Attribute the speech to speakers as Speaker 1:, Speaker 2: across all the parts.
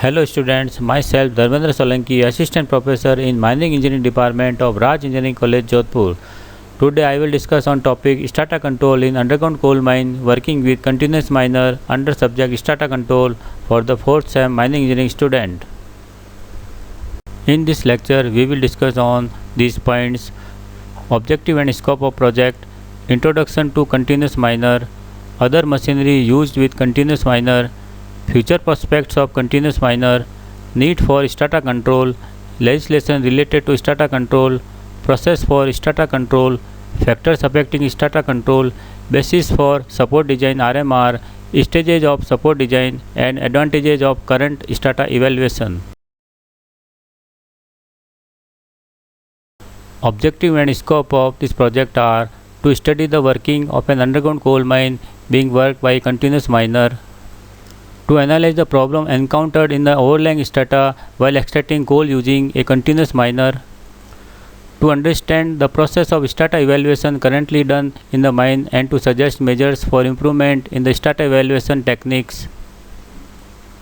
Speaker 1: Hello students, myself Dharmendra Solanki, Assistant Professor in Mining Engineering Department of Raj Engineering College, Jodhpur. Today I will discuss on topic Strata Control in Underground Coal Mine working with Continuous Miner under subject Strata Control for the 4th SEM Mining Engineering student. In this lecture we will discuss on these points: objective and scope of project, introduction to Continuous Miner, other machinery used with Continuous Miner, future prospects of Continuous Miner, need for strata control, legislation related to strata control, process for strata control, factors affecting strata control, basis for support design RMR, stages of support design, and advantages of current strata evaluation. Objective and scope of this project are to study the working of an underground coal mine being worked by a continuous miner, to analyze the problem encountered in the overlying strata while extracting coal using a continuous miner, to understand the process of strata evaluation currently done in the mine and to suggest measures for improvement in the strata evaluation techniques,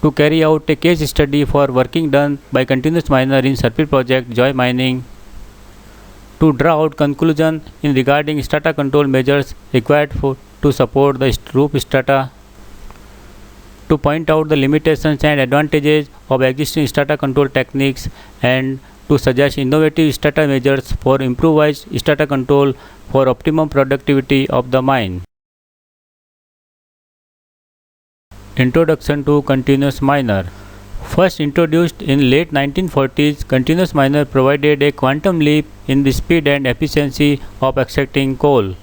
Speaker 1: to carry out a case study for working done by continuous miner in surface project Joy Mining, to draw out conclusion in regarding strata control measures required to support the roof strata, to point out the limitations and advantages of existing strata control techniques, and to suggest innovative strata measures for improvised strata control for optimum productivity of the mine. Introduction to Continuous Miner. First introduced in late 1940s, Continuous Miner provided a quantum leap in the speed and efficiency of extracting coal.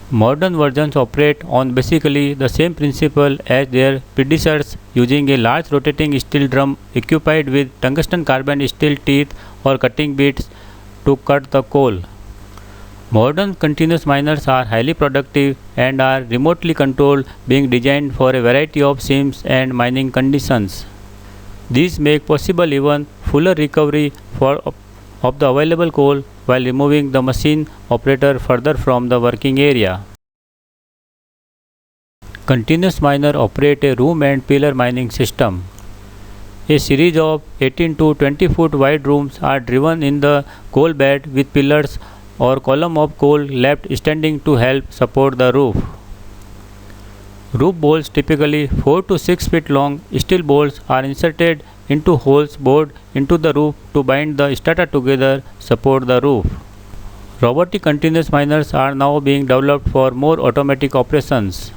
Speaker 1: Modern versions operate on basically the same principle as their predecessors, using a large rotating steel drum equipped with tungsten carbon steel teeth or cutting bits to cut the coal. Modern continuous miners are highly productive and are remotely controlled, being designed for a variety of seams and mining conditions. These make possible even fuller recovery of the available coal while removing the machine operator further from the working area. Continuous miner operate a room and pillar mining system. A series of 18 to 20 foot wide rooms are driven in the coal bed with pillars or column of coal left standing to help support the roof. Roof bolts, typically 4 to 6 feet long steel bolts, are inserted into holes bored into the roof to bind the strata together, support the roof. Robotic continuous miners are now being developed for more automatic operations.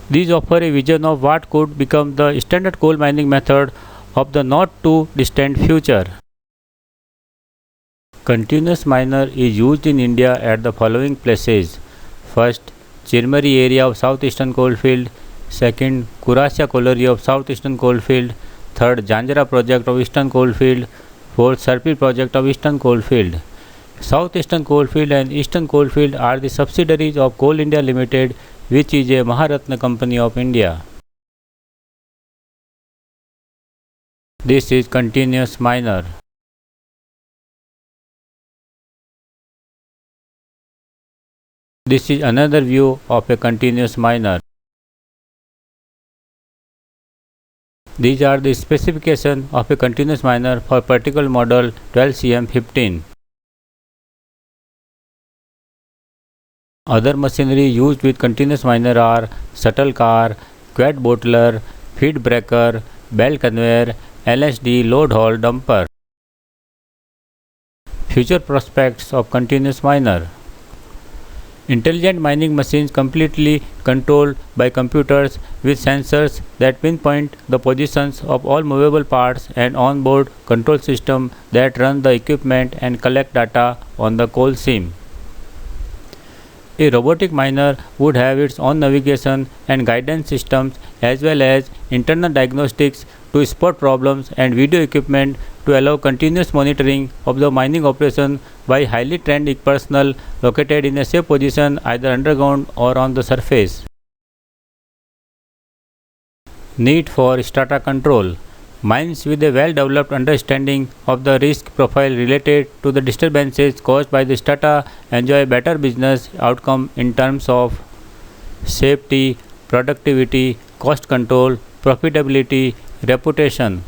Speaker 1: These offer a vision of what could become the standard coal mining method of the not too distant future. Continuous miner is used in India at the following places: first, Chirmari area of southeastern coalfield; second, Kurasya colliery of southeastern coalfield; third, Janjara project of eastern coalfield; fourth, Sarpi project of eastern coalfield. Southeastern coalfield and eastern coalfield are the subsidiaries of Coal India Limited, which is a Maharatna company of India. This is continuous miner. This is another view of a continuous miner. These are the specifications of a continuous miner for particle model 12CM15. Other machinery used with continuous miner are shuttle car, quad bottler, feed breaker, belt conveyor, LSD, load haul dumper. Future prospects of continuous miner. Intelligent mining machines completely controlled by computers with sensors that pinpoint the positions of all movable parts, and on-board control system that run the equipment and collect data on the coal seam. A robotic miner would have its own navigation and guidance systems as well as internal diagnostics to spot problems and video equipment to allow continuous monitoring of the mining operation by highly trained personnel located in a safe position either underground or on the surface. Need for strata control. Mines with a well-developed understanding of the risk profile related to the disturbances caused by the strata enjoy better business outcome in terms of safety, productivity, cost control, profitability, reputation.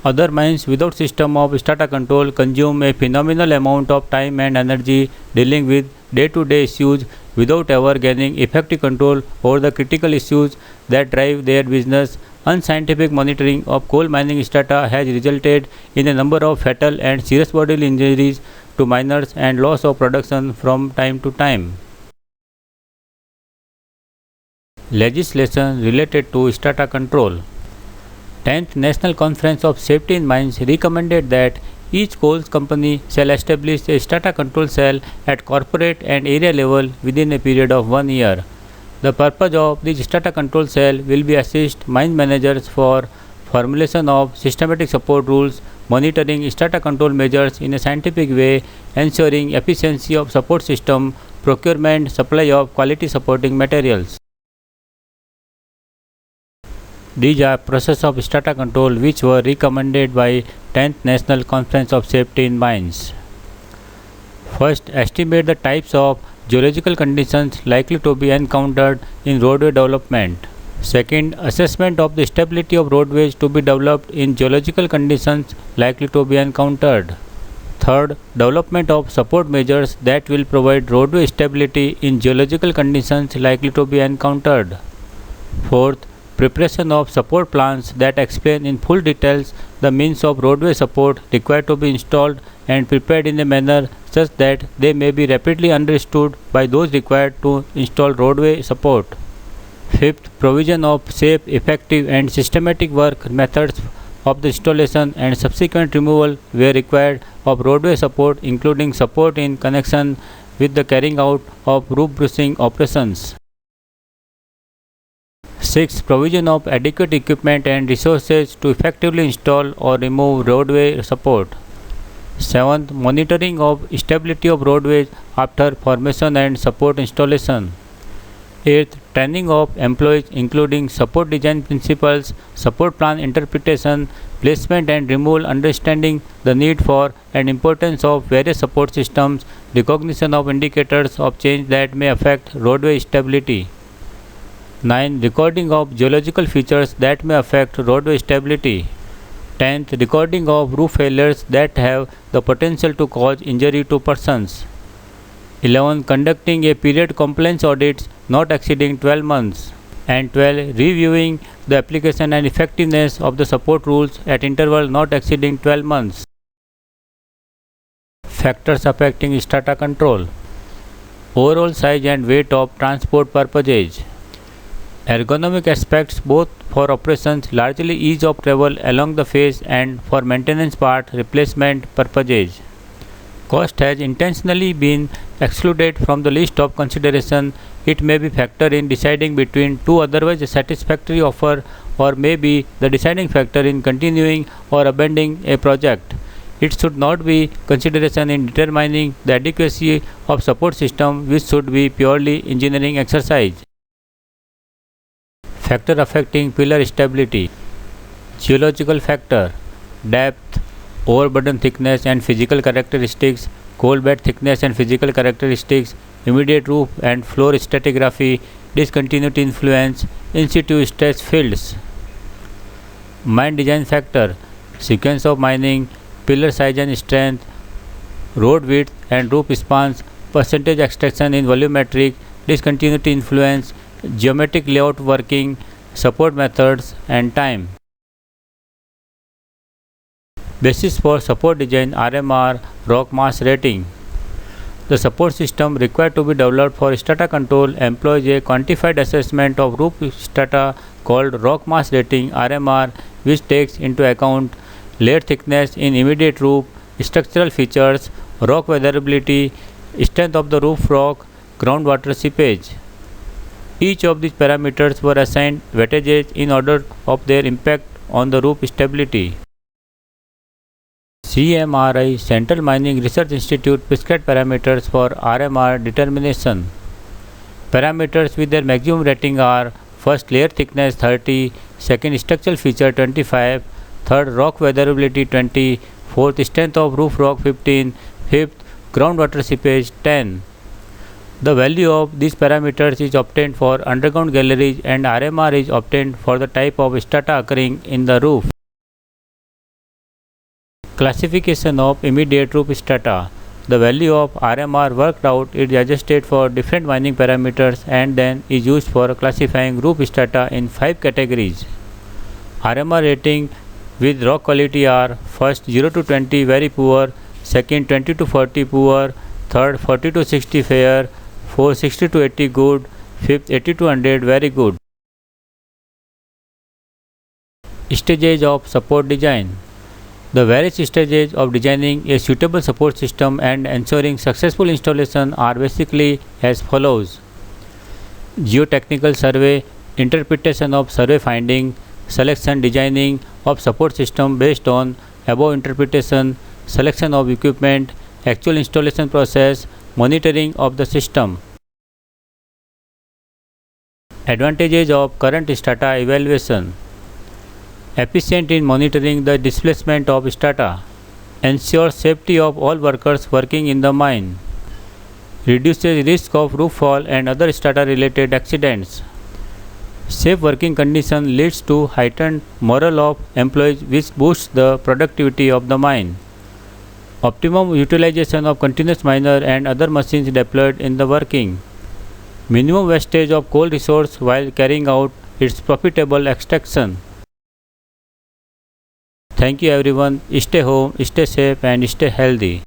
Speaker 1: Other mines without system of strata control consume a phenomenal amount of time and energy dealing with day-to-day issues without ever gaining effective control over the critical issues that drive their business. Unscientific monitoring of coal mining strata has resulted in a number of fatal and serious bodily injuries to miners and loss of production from time to time. Legislation related to strata control. 10th National Conference of Safety in Mines recommended that each coal company shall establish a strata control cell at corporate and area level within a period of 1 year. The purpose of this strata control cell will be assist mine managers for formulation of systematic support rules, monitoring strata control measures in a scientific way, ensuring efficiency of support system, procurement, supply of quality supporting materials. These are process of strata control which were recommended by 10th National Conference of Safety in Mines. First, estimate the types of geological conditions likely to be encountered in roadway development. Second, assessment of the stability of roadways to be developed in geological conditions likely to be encountered. Third, development of support measures that will provide roadway stability in geological conditions likely to be encountered. Fourth, preparation of support plans that explain in full details the means of roadway support required to be installed and prepared in a manner such that they may be rapidly understood by those required to install roadway support. Fifth, provision of safe, effective and systematic work methods of the installation and subsequent removal where required of roadway support, including support in connection with the carrying out of roof brushing operations. 6. Provision of adequate equipment and resources to effectively install or remove roadway support. 7th. Monitoring of stability of roadways after formation and support installation. 8th. Training of employees including support design principles, support plan interpretation, placement and removal, understanding the need for and importance of various support systems, recognition of indicators of change that may affect roadway stability. 9. Recording of geological features that may affect roadway stability. 10th. Recording of roof failures that have the potential to cause injury to persons. 11. Conducting a period compliance audits not exceeding 12 months. And 12. Reviewing the application and effectiveness of the support rules at interval not exceeding 12 months. Factors affecting strata control. Overall size and weight of transport purposes. Ergonomic aspects both for operations, largely ease of travel along the face, and for maintenance part replacement purposes. Cost has intentionally been excluded from the list of consideration. It may be factor in deciding between two otherwise satisfactory offer or may be the deciding factor in continuing or abandoning a project. It should not be consideration in determining the adequacy of support system, which should be purely engineering exercise. Factor affecting pillar stability. Geological factor, depth, overburden thickness and physical characteristics, coal bed thickness and physical characteristics, immediate roof and floor stratigraphy, discontinuity influence, in situ stress fields. Mine design factor, sequence of mining, pillar size and strength, road width and roof spans, percentage extraction in volumetric, discontinuity influence, geometric layout working, support methods and time. Basis for support design RMR rock mass rating. The support system required to be developed for strata control employs a quantified assessment of roof strata called rock mass rating RMR, which takes into account layer thickness in immediate roof, structural features, rock weatherability, strength of the roof rock, groundwater seepage. Each of these parameters were assigned weightages in order of their impact on the roof stability. CMRI Central Mining Research Institute prescribed parameters for RMR determination. Parameters with their maximum rating are: first, layer thickness 30, second, structural feature 25, third, rock weatherability 20, fourth, strength of roof rock 15, fifth, groundwater seepage 10. The value of these parameters is obtained for underground galleries and RMR is obtained for the type of strata occurring in the roof. Classification of immediate roof strata. The value of RMR worked out is adjusted for different mining parameters and then is used for classifying roof strata in 5 categories. RMR rating with rock quality are: first 0 to 20 very poor, second 20 to 40 poor, third 40 to 60 fair, fourth 60 to 80 good, fifth 80 to 100 very good. Stages of support design. The various stages of designing a suitable support system and ensuring successful installation are basically as follows: geotechnical survey, interpretation of survey finding, selection designing of support system based on above interpretation, selection of equipment, actual installation process, monitoring of the system. Advantages of current strata evaluation. Efficient in monitoring the displacement of strata, ensures safety of all workers working in the mine, reduces risk of roof fall and other strata related accidents. Safe working condition leads to heightened morale of employees which boosts the productivity of the mine. Optimum utilization of continuous miner and other machines deployed in the working. Minimum wastage of coal resource while carrying out its profitable extraction. Thank you everyone. Stay home, stay safe and stay healthy.